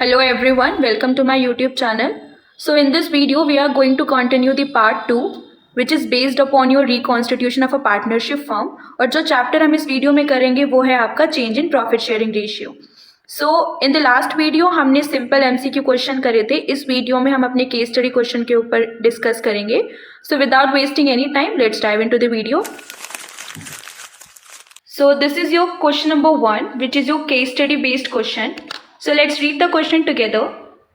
Hello everyone, welcome to my YouTube channel. So in this video we are going to continue the part 2 which is based upon your reconstitution of a partnership firm और जो chapter हम इस video में करेंगे वो है आपका change in profit sharing ratio. So in the last video हमने सिंपल एमसीक्यू क्वेश्चन करे थे. इस वीडियो में हम अपने केस स्टडी क्वेश्चन के ऊपर डिस्कस करेंगे. So without wasting any time let's dive into the video. So this is your question number 1 which is your case study based question. So let's read the question together.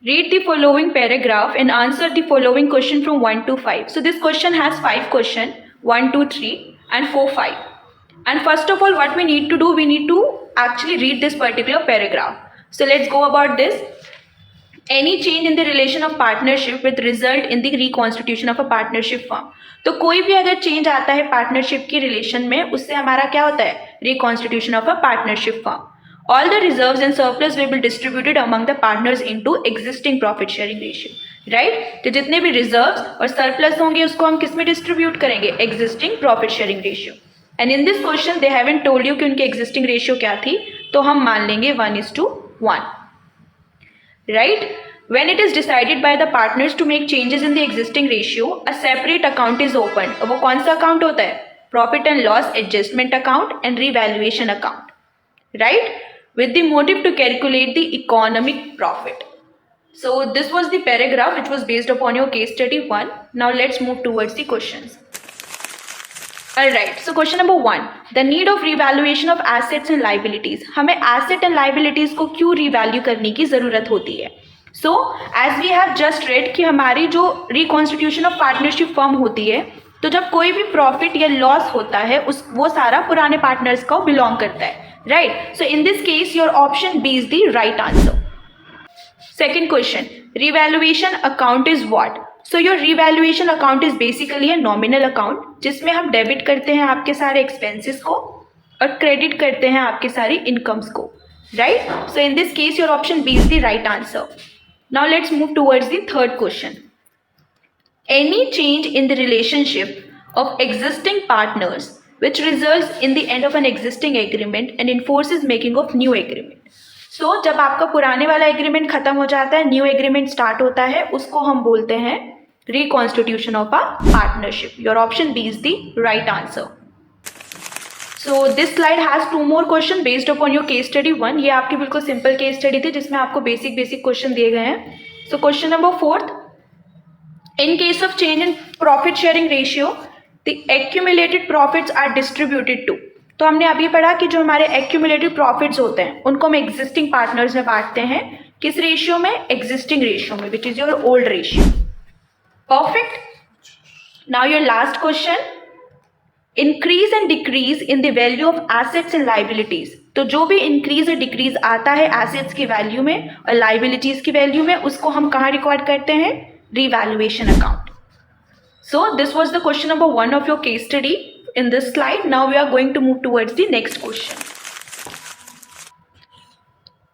Read the following paragraph and answer the following question from 1 to 5. So this question has 5 questions, 1, 2, 3 and 4, 5. And first of all what we need to do, we need to actually read this particular paragraph. So let's go about this. Any change in the relation of partnership with result in the reconstitution of a partnership firm. तो कोई भी अगर change आता है partnership की relation में उससे हमारा क्या होता है, reconstitution of a partnership firm. All the reserves and surplus will be distributed among the partners into existing profit sharing ratio. Right, तो जितने भी रिजर्व्स और सरप्लस होंगे उसको हम किस में डिस्ट्रीब्यूट करेंगे, existing profit sharing ratio. And in this question they haven't told you कि उनकी एग्जिस्टिंग रेशियो क्या थी, तो हम मान लेंगे 1:1. Right? When it is decided by the partners to make changes in the existing ratio, a separate account is opened. वो कौन सा अकाउंट होता है, profit and loss adjustment account and revaluation account. Right, with the motive to calculate the economic profit. So this was the paragraph which was based upon your case study 1. Now let's move towards the questions. Alright, so question number 1, the need of revaluation of assets and liabilities. हमें asset and liabilities को क्यों revalue करने की ज़रूरत होती है. So as we have just read कि हमारी जो reconstitution of partnership firm होती है, तो जब कोई भी profit या loss होता है वो सारा पुराने partners को belong करता है. Right, so in this case your option B is the right answer. Second question, revaluation account is what? So your revaluation account is basically a nominal account जिसमें हम डेबिट करते हैं आपके सारे एक्सपेंसेस को और क्रेडिट करते हैं आपके सारे इनकम्स को. Right, so in this case your option B is the right answer. Now let's move towards the third question. Any change in the relationship of existing partners which results in the end of an existing agreement and enforces making of new agreement. So जब आपका पुराने वाला agreement खत्म हो जाता है, new agreement start होता है, उसको हम बोलते हैं reconstitution of a partnership. Your option B is the right answer. So this slide has 2 more question based upon your case study 1. ये आपकी बिल्कुल सिंपल केस स्टडी थी जिसमें आपको बेसिक क्वेश्चन दिए गए हैं. So question number 4, in case of change in profit sharing ratio, the accumulated profits are distributed to. तो हमने अभी पढ़ा कि जो हमारे accumulated profits होते हैं उनको हम existing partners में बांटते हैं. किस रेशियो में, एग्जिस्टिंग रेशियो में, which is your old ratio. Perfect. Now your last question, increase and decrease in the value of assets and liabilities. तो जो भी increase और decrease आता है assets की वैल्यू में और liabilities की वैल्यू में उसको हम कहाँ रिकॉर्ड करते हैं, revaluation account. So this was the question number 1 of your case study in this slide. Now we are going to move towards the next question.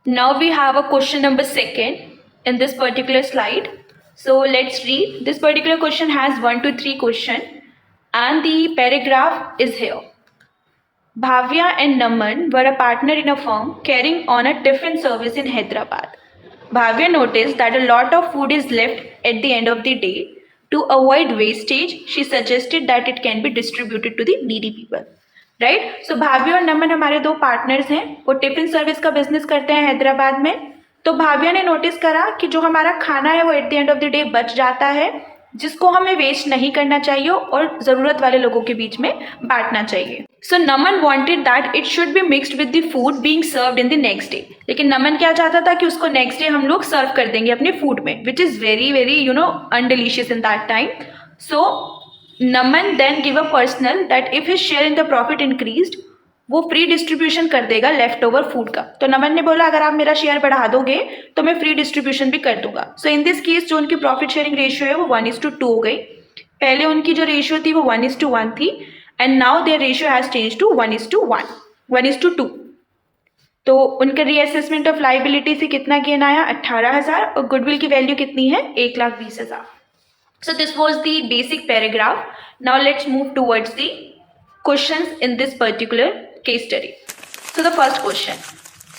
Now we have a question number 2 in this particular slide. So let's read. This particular question has 1 to 3 question and the paragraph is here. Bhavya and Naman were a partner in a firm carrying on a tiffin service in Hyderabad. Bhavya noticed that a lot of food is left at the end of the day. To avoid wastage, she suggested that it can be distributed to the needy people. Right? So Bhavya और नमन हमारे 2 partners हैं. वो tiffin service का business करते हैं हैदराबाद में. तो भाव्या ने नोटिस करा कि जो हमारा खाना है वो at the end of the day बच जाता है, जिसको हमें वेस्ट नहीं करना चाहिए और ज़रूरत वाले लोगों के बीच में बांटना चाहिए. So Naman wanted that it should be mixed with the food being served in the next day. लेकिन नमन क्या चाहता था कि उसको नेक्स्ट डे हम लोग सर्व कर देंगे अपने फूड में, which is very very undelicious in that time. So Naman then give a personal that if his share in the profit increased वो फ्री डिस्ट्रीब्यूशन कर देगा लेफ्ट ओवर फूड का. तो नमन ने बोला अगर आप मेरा शेयर बढ़ा दोगे तो मैं फ्री डिस्ट्रीब्यूशन भी कर दूंगा. सो इन दिस केस जो उनकी प्रॉफिट शेयरिंग रेशियो है वो 1:2 हो गई. पहले उनकी जो रेशियो थी वो 1:1 थी and now their ratio has change to 1:2. तो उनका रीअसेसमेंट ऑफ लाइबिलिटी से कितना गेन आया, 18,000 और गुडविल की वैल्यू कितनी है, 1,20,000. So this was the basic paragraph. Now let's move towards the questions in this particular case study. So the first question,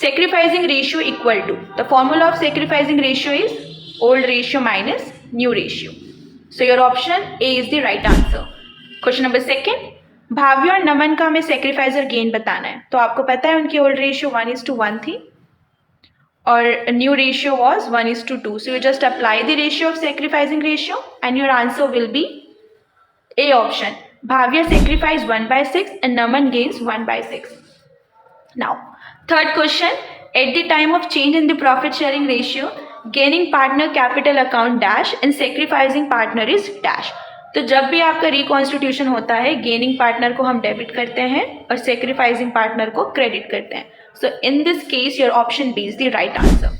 sacrificing ratio equal to, the formula of sacrificing ratio is old ratio minus new ratio. So your option A is the right answer. Question number second, Bhavya और नमन का हमें sacrificer gain बताना है. तो आपको पता है उनकी ओल्ड रेशियो 1:1 थी और new ratio was 1:2. So you just apply the ratio of sacrificing ratio and your answer will be a option. Bhavya sacrifice 1/6 and Naman gains 1/6. Now, third question, at the time of change in the profit sharing ratio, gaining partner capital account dash and sacrificing partner is dash. तो जब भी आपका reconstitution होता है, gaining partner को हम debit करते हैं और सेक्रीफाइसिंग पार्टनर को क्रेडिट करते हैं. So in this case your option B is the right answer.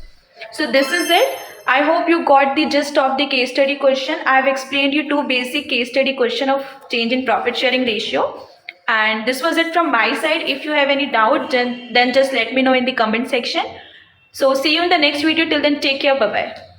So this is it. I hope you got the gist of the case study question. I have explained you 2 basic case study question of change in profit sharing ratio. And this was it from my side. If you have any doubt, then just let me know in the comment section. So see you in the next video. Till then, take care. Bye bye.